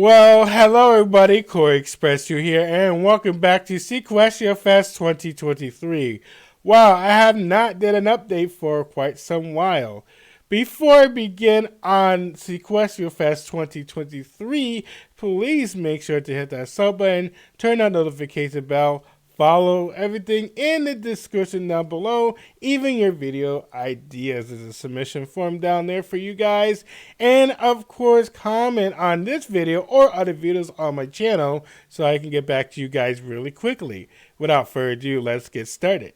Well, hello everybody, Koreyexpress2 here, and welcome back to Seaquestiafest 2023. Wow, I have not did an update for quite some while. Before I begin on Seaquestiafest 2023, please make sure to hit that sub button, turn that notification bell, follow everything in the description down below, even your video ideas. There's a submission form down there for you guys. And of course, comment on this video or other videos on my channel so I can get back to you guys really quickly. Without further ado, let's get started.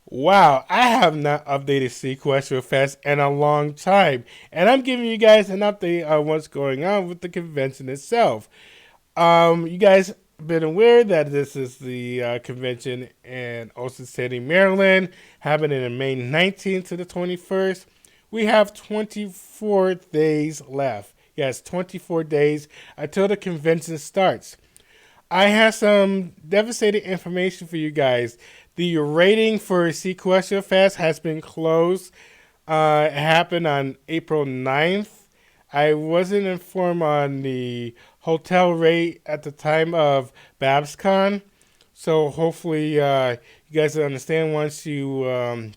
Wow, I have not updated Seaquestiafest in a long time, and I'm giving you guys an update on what's going on with the convention itself. You guys been aware that this is the convention in Ocean City, Maryland, happening in May 19th to the 21st. We have 24 days left. Yes, 24 days until the convention starts. I have some devastating information for you guys. The rating for Seaquestiafest has been closed. It happened on April 9th. I wasn't informed on the hotel rate at the time of BabsCon, so hopefully you guys will understand once you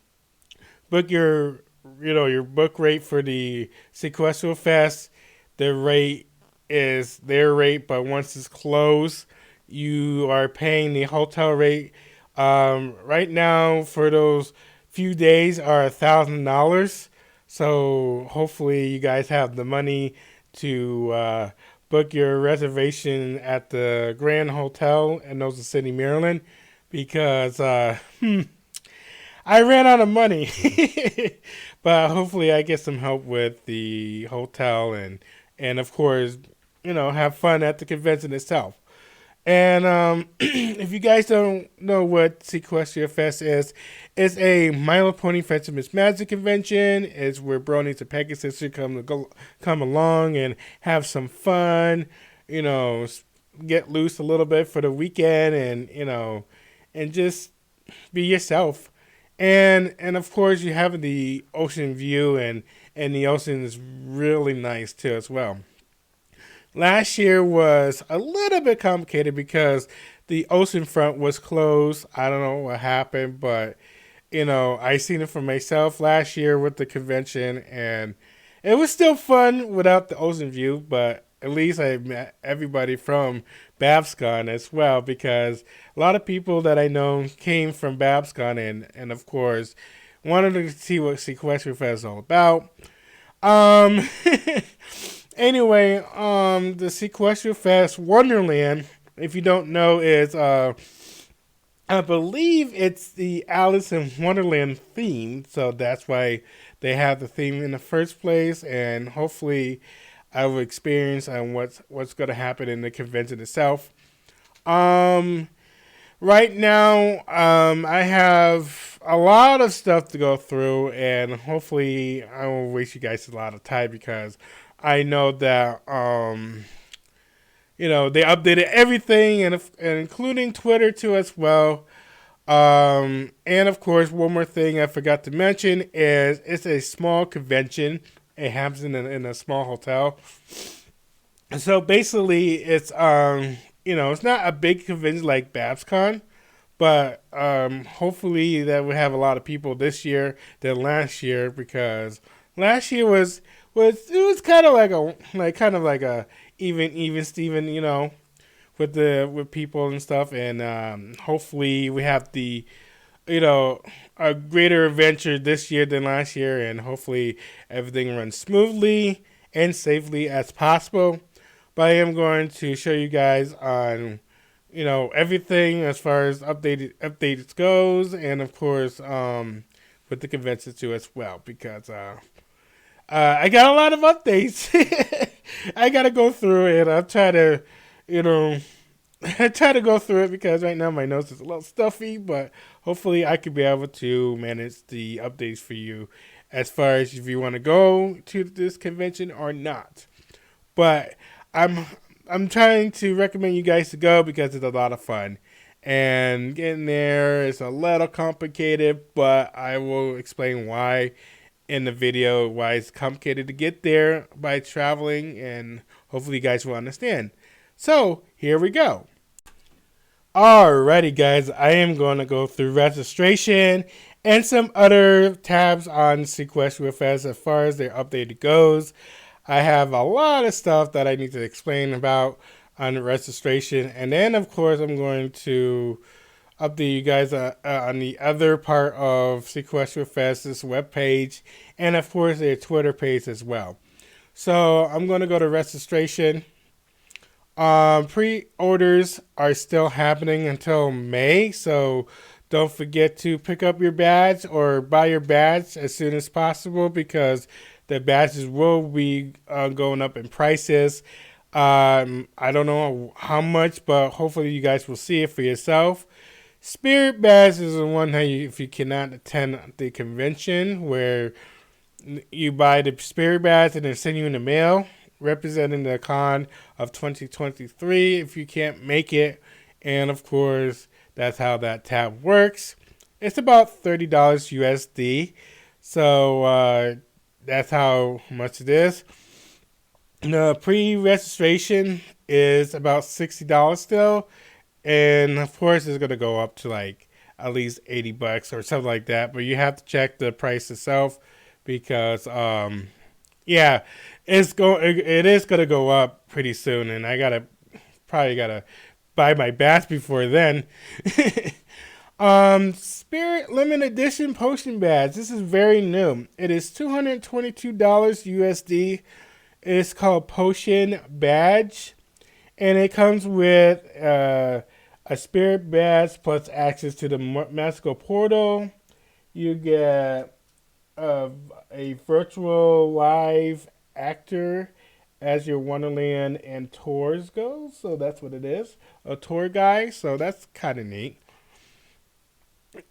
book your book rate for the Seaquestiafest. The rate is their rate, but once it's closed, you are paying the hotel rate. Right now, for those few days, are $1,000. So hopefully you guys have the money to book your reservation at the Grand Hotel in Ocean City, Maryland, because I ran out of money. But hopefully I get some help with the hotel and of course, have fun at the convention itself. And if you guys don't know what Seaquestiafest is, it's a My Little Pony Friendship is Magic convention. It's where bronies and Pegasus come along and have some fun, get loose a little bit for the weekend and just be yourself. And of course you have the ocean view and the ocean is really nice too as well. Last year was a little bit complicated because the ocean front was closed. I don't know what happened, but I seen it for myself last year with the convention, and it was still fun without the ocean view. But at least I met everybody from BabsCon as well, because a lot of people that I know came from BabsCon and of course wanted to see what Seaquestiafest is all about. Anyway, the Seaquestiafest Wonderland, if you don't know, is I believe it's the Alice in Wonderland theme, so that's why they have the theme in the first place. And hopefully, I will experience on what's going to happen in the convention itself. Right now, I have a lot of stuff to go through, and hopefully, I won't waste you guys a lot of time because I know that they updated everything and including Twitter too as well. And of course, one more thing I forgot to mention is it's a small convention. It happens in a small hotel. So basically, it's it's not a big convention like BabsCon, but hopefully that will have a lot of people this year than last year, because last year was kind of like a even Steven, with people and stuff. And hopefully we have the a greater adventure this year than last year, and hopefully everything runs smoothly and safely as possible. But I am going to show you guys on everything as far as updates goes, and of course with the convention too as well, because I got a lot of updates. I gotta go through it. I'll try to, I try to go through it because right now my nose is a little stuffy, but hopefully I could be able to manage the updates for you as far as if you want to go to this convention or not. But I'm trying to recommend you guys to go because it's a lot of fun. And getting there is a little complicated, but I will explain why in the video why it's complicated to get there by traveling, and hopefully you guys will understand. So here we go. Alrighty guys, I am going to go through registration and some other tabs on Seaquestriafest as far as their update goes. I have a lot of stuff that I need to explain about on the registration, and then of course I'm going to update you guys on the other part of Seaquestriafest's webpage, and of course their Twitter page as well. So I'm going to go to registration. Pre-orders are still happening until May, so don't forget to pick up your badge or buy your badge as soon as possible, because the badges will be going up in prices. I don't know how much, but hopefully you guys will see it for yourself. Spirit badge is the one that if you cannot attend the convention, where you buy the spirit badge and they send you in the mail representing the con of 2023 if you can't make it. And of course, that's how that tab works. It's about $30 USD. So that's how much it is. The pre-registration is about $60 still. And of course, it's going to go up to like at least $80 or something like that. But you have to check the price itself, because yeah, it is gonna go up pretty soon, and I probably gotta buy my badge before then. Spirit limited edition potion badge. This is very new. It is $222 USD. It's called Potion Badge, and it comes with a spirit badge plus access to the magical portal. You get a virtual live actor as your Wonderland and tours go. So that's what it is, a tour guide. So that's kind of neat.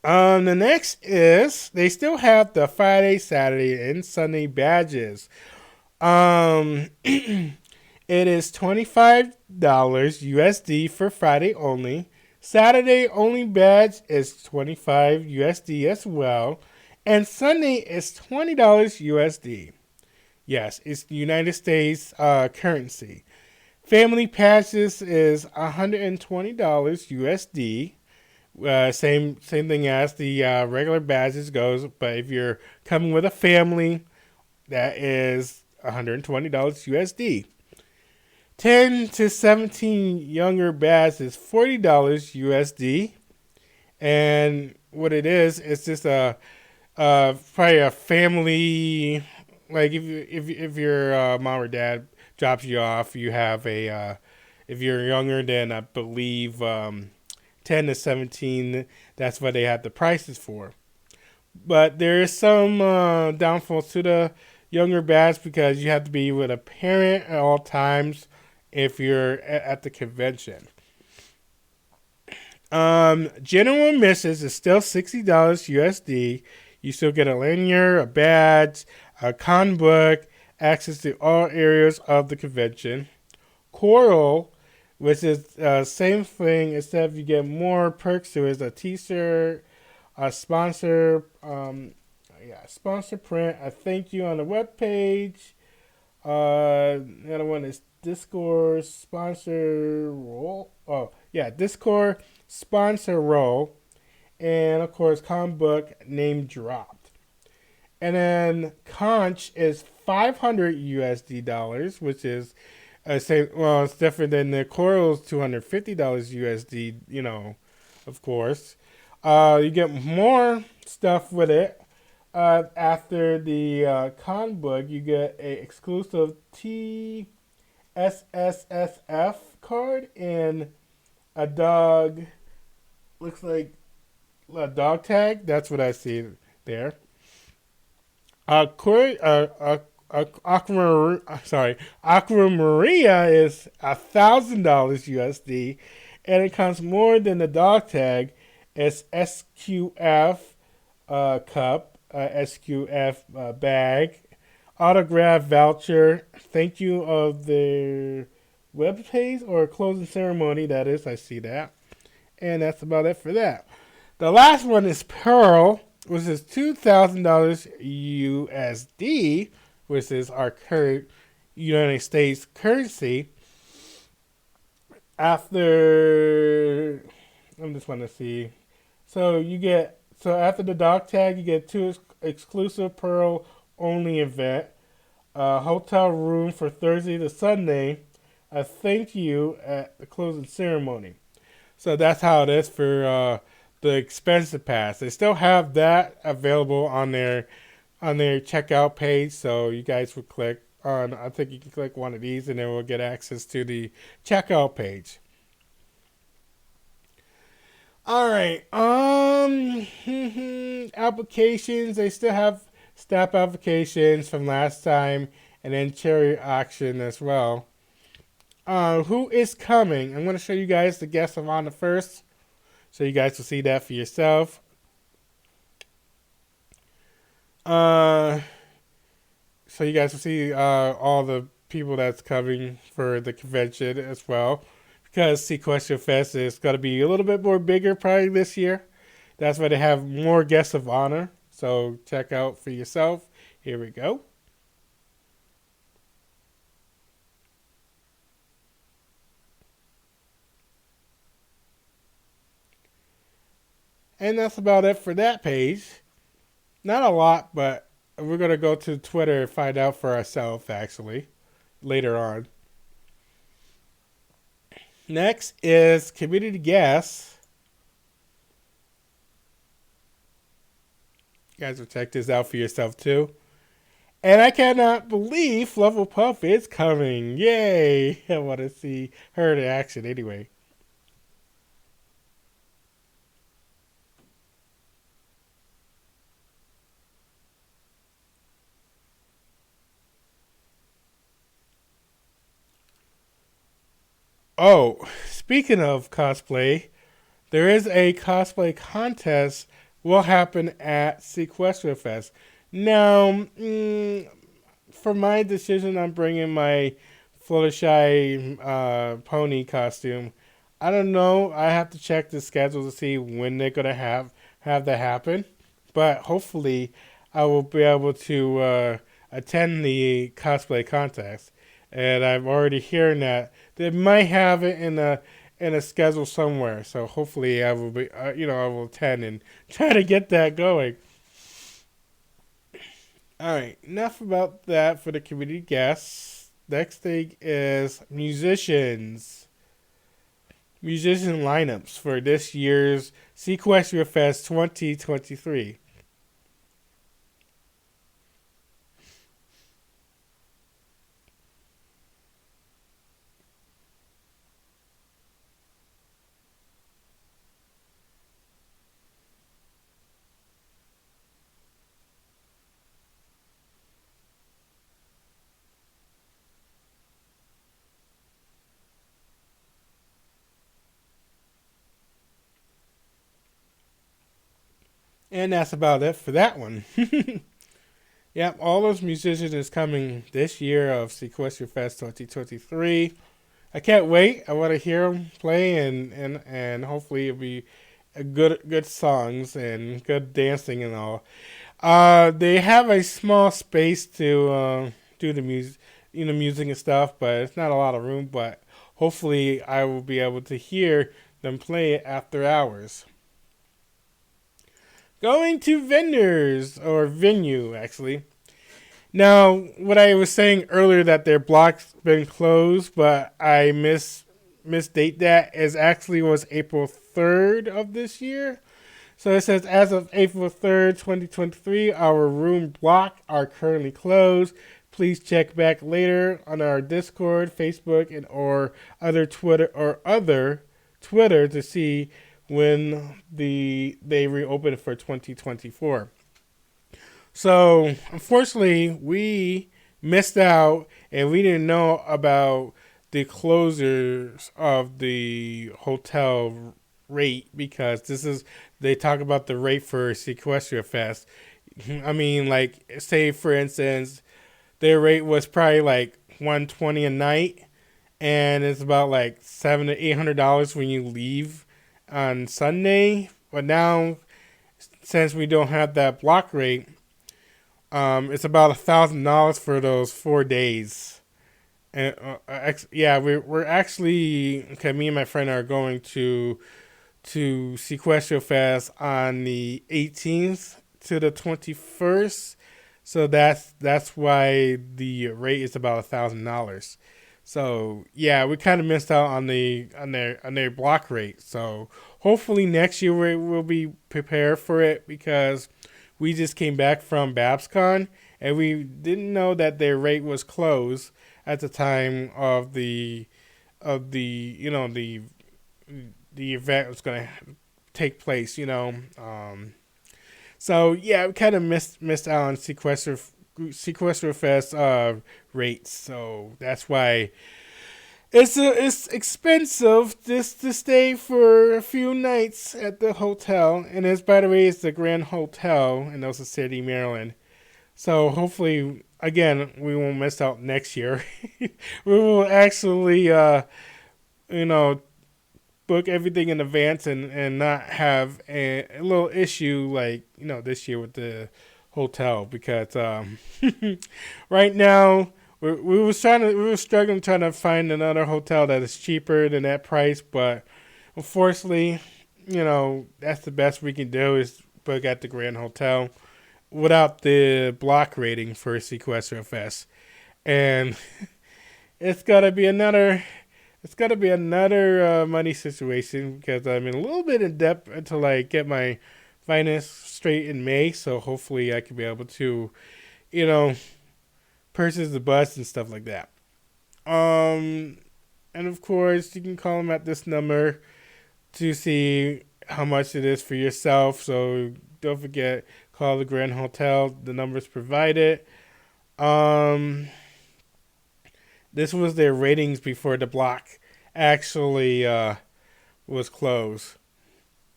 The next is they still have the Friday, Saturday, and Sunday badges. It is $25 USD for Friday only. Saturday only badge is $25 USD as well. And Sunday is $20 USD. Yes, it's the United States currency. Family passes is $120 USD. Same thing as the regular badges goes. But if you're coming with a family, that is $120 USD. 10 to 17 younger badge is $40 USD. And what it is, it's just probably a family, like if your mom or dad drops you off, you have a if you're younger than, I believe, 10 to 17, that's what they have the prices for. But there is some downfalls to the younger badge, because you have to be with a parent at all times if you're at the convention. General admissions is still $60 USD. You still get a lanyard, a badge, a con book, access to all areas of the convention. Coral, which is same thing, except you get more perks to it. It's a t-shirt, a sponsor, sponsor print, a thank you on the webpage. The other one is Discord sponsor roll. Oh, yeah, Discord sponsor roll. And of course, con book name dropped. And then conch is $500 USD, which is it's different than the Coral's $250 USD, of course. You get more stuff with it. After the con book, you get a exclusive TSSSF card and a dog, looks like a dog tag. That's what I see there. Aquamaria is $1,000 USD, and it costs more than the dog tag. It's SQF cup, SQF bag, autograph voucher, thank you of the web page or closing ceremony. That is, I see that, and that's about it for that. The last one is Pearl, which is $2,000 USD, which is our current United States currency. After, I'm just want to see. So after the dog tag, you get 2 exclusive Pearl only event, a hotel room for Thursday to Sunday, a thank you at the closing ceremony. So that's how it is for the expensive pass. They still have that available on their checkout page. So you guys would click on. I think you can click one of these, and then we'll get access to the checkout page. All right. Applications. They still have staff applications from last time, and then cherry auction as well. Who is coming? I'm going to show you guys the guest of honor first, so you guys will see that for yourself. So you guys will see all the people that's coming for the convention as well, because Seaquestriafest is going to be a little bit more bigger probably this year. That's why they have more guests of honor. So check out for yourself. Here we go. And that's about it for that page. Not a lot, but we're going to go to Twitter and find out for ourselves, actually, later on. Next is community guests. You guys will check this out for yourself, too. And I cannot believe Flufflepuff is coming. Yay! I want to see her in action anyway. Oh, speaking of cosplay, there is a cosplay contest will happen at Seaquestriafest. Now, for my decision on bringing my Fluttershy pony costume, I don't know. I have to check the schedule to see when they're gonna have that happen. But hopefully, I will be able to attend the cosplay contest. And I'm already hearing that they might have it in a schedule somewhere. So hopefully, I will be I will attend and try to get that going. All right, enough about that for the community guests. Next thing is musician lineups for this year's Seaquestriafest 2023. And that's about it for that one. Yep, all those musicians is coming this year of Seaquestriafest 2023. I can't wait. I want to hear them play, and hopefully it'll be a good songs and good dancing and all. They have a small space to do the music, music and stuff, but it's not a lot of room. But hopefully, I will be able to hear them play it after hours. Going to vendors or venue actually. Now, what I was saying earlier that their block's been closed, but I misdate that is actually was April 3rd of this year. So it says as of April 3rd, 2023, our room block are currently closed. Please check back later on our Discord, Facebook, and or other Twitter to see when they reopen for 2024. So unfortunately, we missed out and we didn't know about the closures of the hotel rate, because they talk about the rate for Seaquestriafest. I mean, like, say for instance, their rate was probably like $120 a night, and it's about like $700 to $800 when you leave on Sunday. But now, since we don't have that block rate, it's about $1,000 for those 4 days. And yeah, we're actually okay. Me and my friend are going to Seaquestriafest on the 18th to the 21st. So that's why the rate is about $1,000. So yeah, we kind of missed out on their block rate. So hopefully next year we'll be prepared for it, because we just came back from BabsCon and we didn't know that their rate was closed at the time of the the event was going to take place. So yeah, we kind of missed out on Seaquestriafest rates. So that's why it's expensive just to stay for a few nights at the hotel. And it's, by the way, it's the Grand Hotel in Ocean City, Maryland. So hopefully, again, we won't miss out next year. We will actually, you know, book everything in advance and not have a little issue like, this year with the hotel, because right now we were struggling trying to find another hotel that is cheaper than that price, but unfortunately, that's the best we can do is book at the Grand Hotel without the block rating for Seaquestriafest. And it's gotta be another money situation, because I'm in a little bit in debt until I get my finance straight in May. So hopefully I can be able to, you know, purchase the bus and stuff like that. Um, and of course you can call them at this number to see how much it is for yourself. So don't forget, call the Grand Hotel. The number's provided. Um, this was their ratings before the block actually was closed.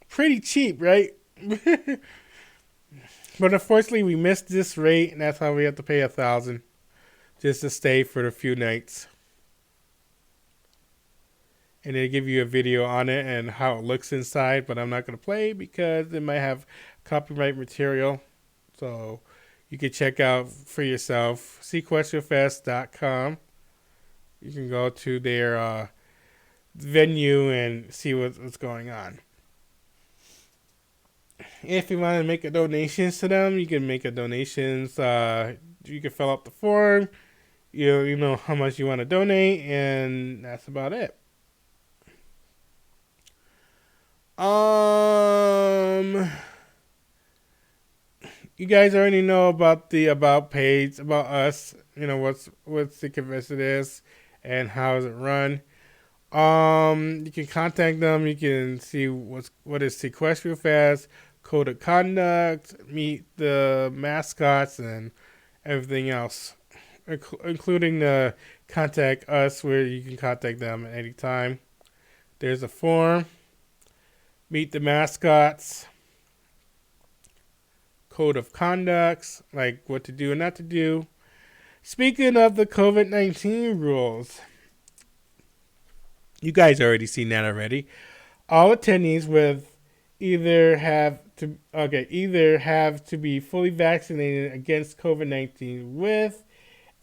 Pretty cheap, right? But unfortunately, we missed this rate, and that's how we have to pay $1,000 just to stay for a few nights. And they give you a video on it and how it looks inside, but I'm not going to play because it might have copyright material. So you can check out for yourself, Seaquestiafest.com. You can go to their venue and see what's going on. If you want to make a donations to them, you can make a donations. You can fill out the form. You know how much you want to donate, and that's about it. You guys already know about the about page, about us. You know what's the convention is and how is it run. You can contact them. You can see what is Seaquestriafest, code of conduct, meet the mascots, and everything else, including the contact us, where you can contact them at any time. There's a form. Meet the mascots. Code of conducts, like what to do and not to do. Speaking of the COVID-19 rules, you guys already seen that already. All attendees with either have to be fully vaccinated against COVID-19 with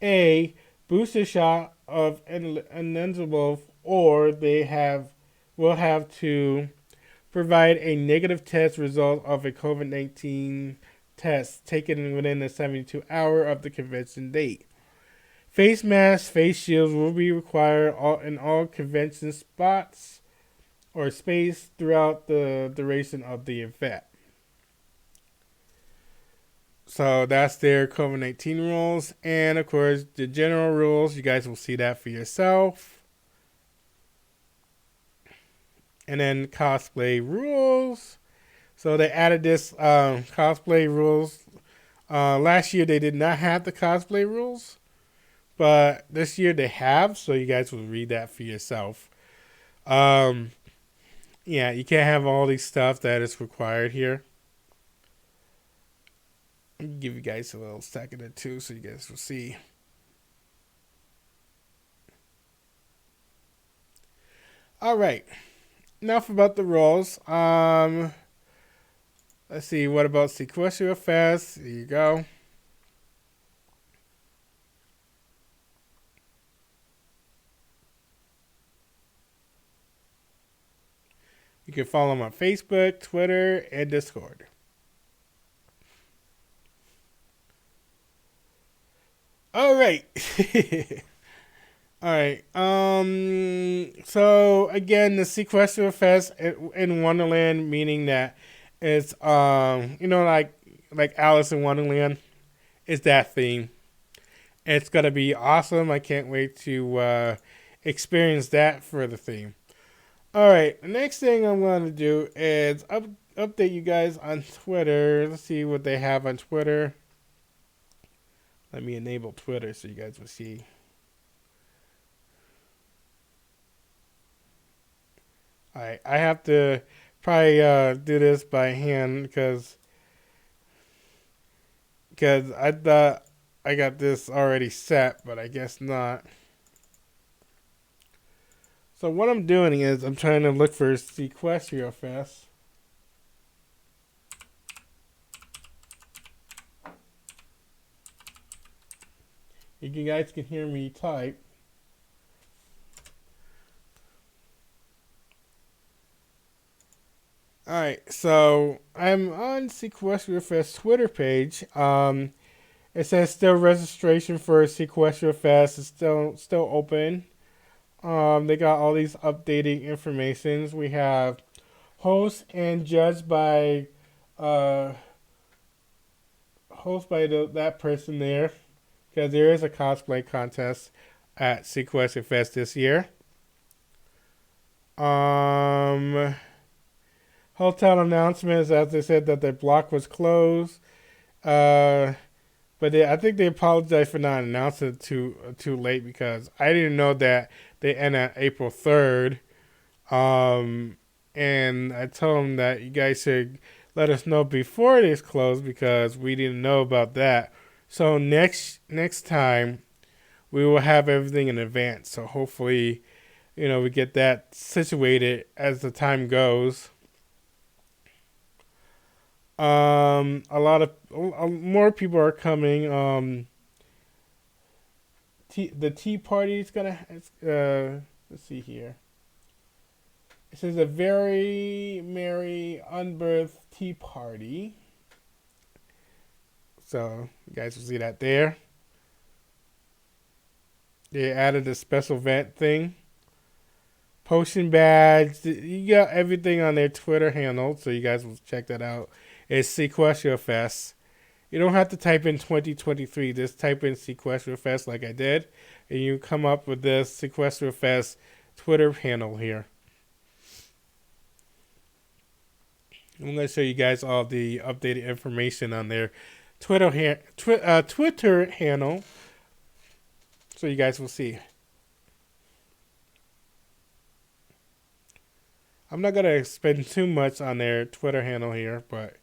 a booster shot of enantiable, or they will have to provide a negative test result of a COVID-19 test taken within the 72 hour of the convention date. Face masks, face shields will be required in all convention spots or space throughout the duration of the event. So that's their COVID-19 rules. And of course, the general rules, you guys will see that for yourself. And then cosplay rules. So they added this cosplay rules. Last year they did not have the cosplay rules, but this year they have. So you guys will read that for yourself. Yeah, you can't have all these stuff that is required here. I'll give you guys a little second or two so you guys will see. All right. Enough about the rules. Let's see. What about Seaquestiafest? There you go. You can follow them on Facebook, Twitter, and Discord. All right. All right. So again, the Seaquestiafest in Wonderland, meaning that it's like Alice in Wonderland, is that theme. It's gonna be awesome. I can't wait to experience that for the theme. All right. The next thing I'm gonna do is update you guys on Twitter. Let's see what they have on Twitter. Let me enable Twitter so you guys will see. Alright, I have to probably do this by hand because I thought I got this already set, but I guess not. So what I'm doing is I'm trying to look for Seaquestiafest. You guys can hear me type. Alright, so I'm on Seaquestiafest Twitter page. It says still registration for Seaquestiafest is still open. They got all these updating informations. We have host and judged by that person there, because there is a cosplay contest at Seaquestiafest this year. Hotel announcements, as they said that their block was closed. But I think they apologized for not announcing it too late, because I didn't know that they end on April 3rd. And I told them that you guys should let us know before it is closed, because we didn't know about that. So next time we will have everything in advance. So hopefully, we get that situated as the time goes. A lot of more people are coming. The tea party is gonna. Let's see here. It says a very merry unbirthed tea party. So you guys will see that there. They added a special event thing. Potion badge. You got everything on their Twitter handle, so you guys will check that out. It's Seaquestiafest. You don't have to type in 2023. Just type in Seaquestiafest like I did, and you come up with this Seaquestiafest Twitter handle here. I'm going to show you guys all the updated information on their Twitter handle, so you guys will see. I'm not going to spend too much on their Twitter handle here, but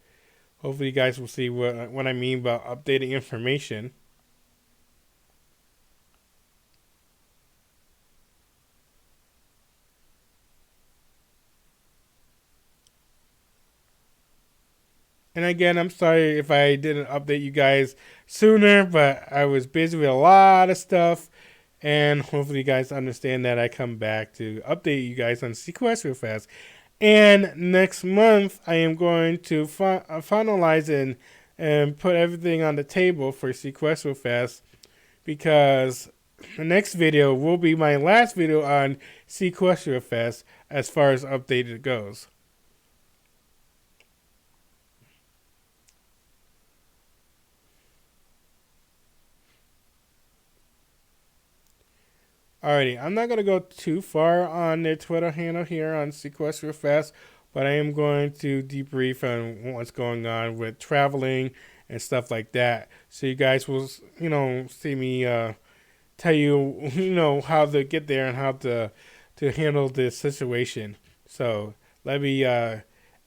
hopefully you guys will see what I mean by updating information. And again, I'm sorry if I didn't update you guys sooner, but I was busy with a lot of stuff. And hopefully you guys understand that I come back to update you guys on Seaquestiafest. And next month, I am going to finalize and put everything on the table for Seaquestiafest, because the next video will be my last video on Seaquestiafest as far as updated goes. Alrighty, I'm not going to go too far on their Twitter handle here on Seaquestiafest, but I am going to debrief on what's going on with traveling and stuff like that. So you guys will, see me tell you, how to get there and how to handle this situation. So let me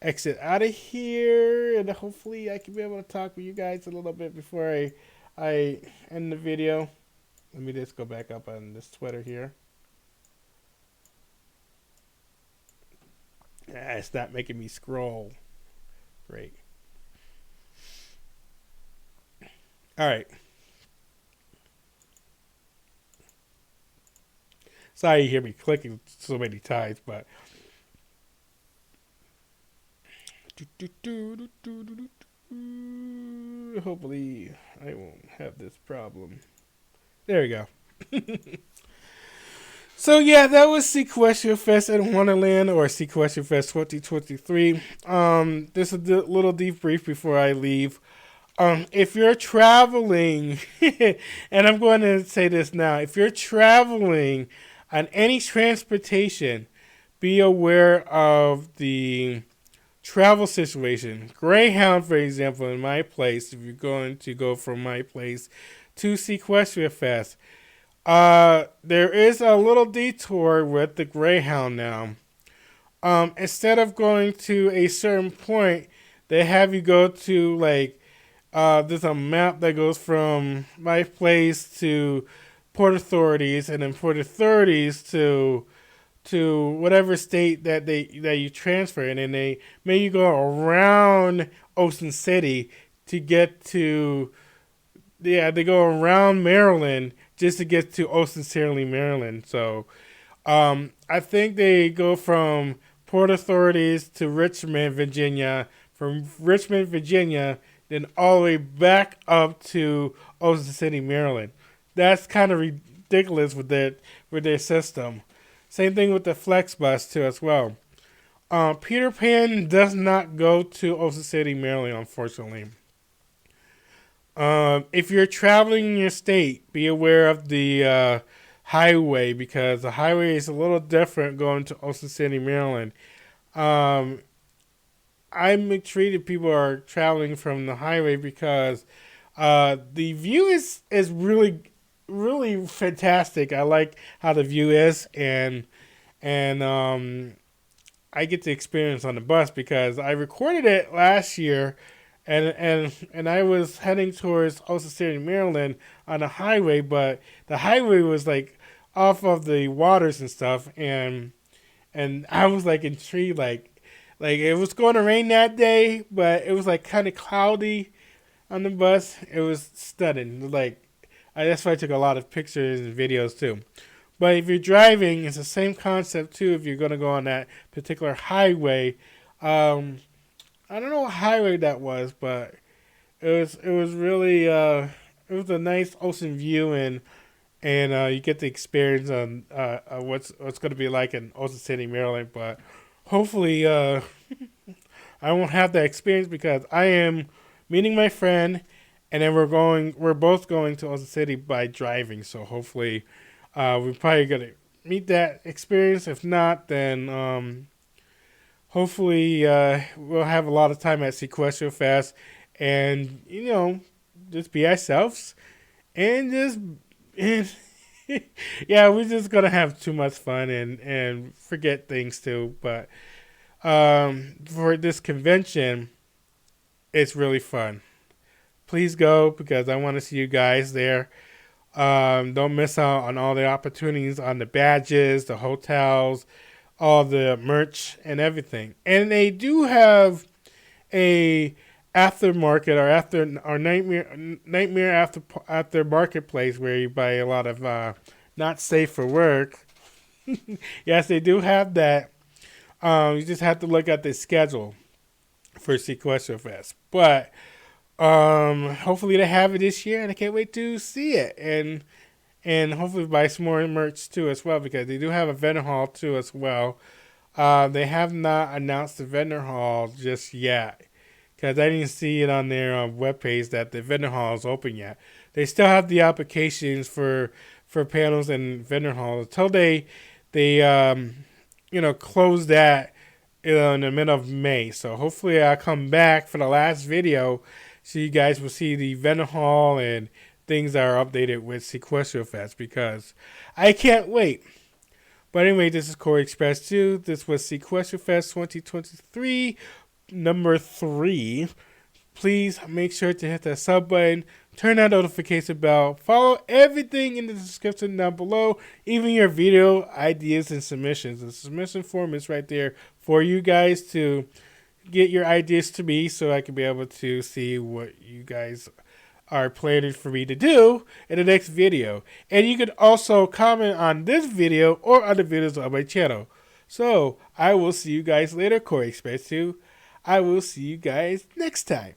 exit out of here, and hopefully I can be able to talk with you guys a little bit before I end the video. Let me just go back up on this Twitter here. It's not making me scroll. Great. All right. Sorry you hear me clicking so many times, but Hopefully I won't have this problem. There we go. So yeah, that was Seaquestiafest in Wonderland, or Seaquestiafest 2023. This is a little debrief before I leave. If you're traveling, and I'm going to say this now, if you're traveling on any transportation, be aware of the travel situation. Greyhound, for example, in my place, if you're going to go from my place to Seaquestiafest, there is a little detour with the Greyhound now. Instead of going to a certain point, they have you go to there's a map that goes from my place to Port Authorities, and then Port Authorities to whatever state that you transfer in, and they make you go around Ocean City to get to they go around Maryland just to get to Ocean City, Maryland. So I think they go from Port Authorities to Richmond, Virginia, from Richmond, Virginia, then all the way back up to Ocean City, Maryland. That's kind of ridiculous with their system. Same thing with the FlexBus too as well. Peter Pan does not go to Ocean City, Maryland, unfortunately. If you're traveling in your state, be aware of the highway, because the highway is a little different going to Ocean City, Maryland. I'm treated people are traveling from the highway because the view is really really fantastic. I like how the view is, and I get to experience on the bus because I recorded it last year, and I was heading towards Ocean City, Maryland on the highway, but the highway was like off of the waters and stuff, and I was like intrigued, like it was going to rain that day, but it was like kind of cloudy on the bus. It was stunning. That's why I took a lot of pictures and videos too. But if you're driving, it's the same concept too. If you're going to go on that particular highway, I don't know what highway that was, but it was really it was a nice ocean view, and you get the experience on what's going to be like in Ocean City, Maryland. But hopefully I won't have that experience because I am meeting my friend, and then we're both going to Ocean City by driving. So hopefully we're probably gonna meet that experience. If not, then hopefully we'll have a lot of time at Seaquestiafest, and just be ourselves, and yeah, we're just gonna have too much fun and forget things too. But for this convention, it's really fun. Please go, because I want to see you guys there. Don't miss out on all the opportunities on the badges, the hotels, all the merch and everything. And they do have a aftermarket or nightmare after marketplace where you buy a lot of not safe for work. Yes, they do have that. You just have to look at the schedule for Seaquestiafest. But hopefully they have it this year, and I can't wait to see it, and hopefully buy some more merch too as well, because they do have a vendor hall too as well. They have not announced the vendor hall just yet, because I didn't see it on their webpage that the vendor hall is open yet. They still have the applications for panels and vendor halls until they close that in the middle of May. So hopefully I'll come back for the last video so you guys will see the vendor hall and things that are updated with Seaquestiafest, because I can't wait. But anyway, this is Koreyexpress2. This was Seaquestiafest 2023, number 3. Please make sure to hit that sub button, turn that notification bell, follow everything in the description down below, even your video ideas and submissions. The submission form is right there for you guys to get your ideas to me, so I can be able to see what you guys are planning for me to do in the next video. And you can also comment on this video or other videos on my channel. So I will see you guys later. Koreyexpress2 I will see you guys next time.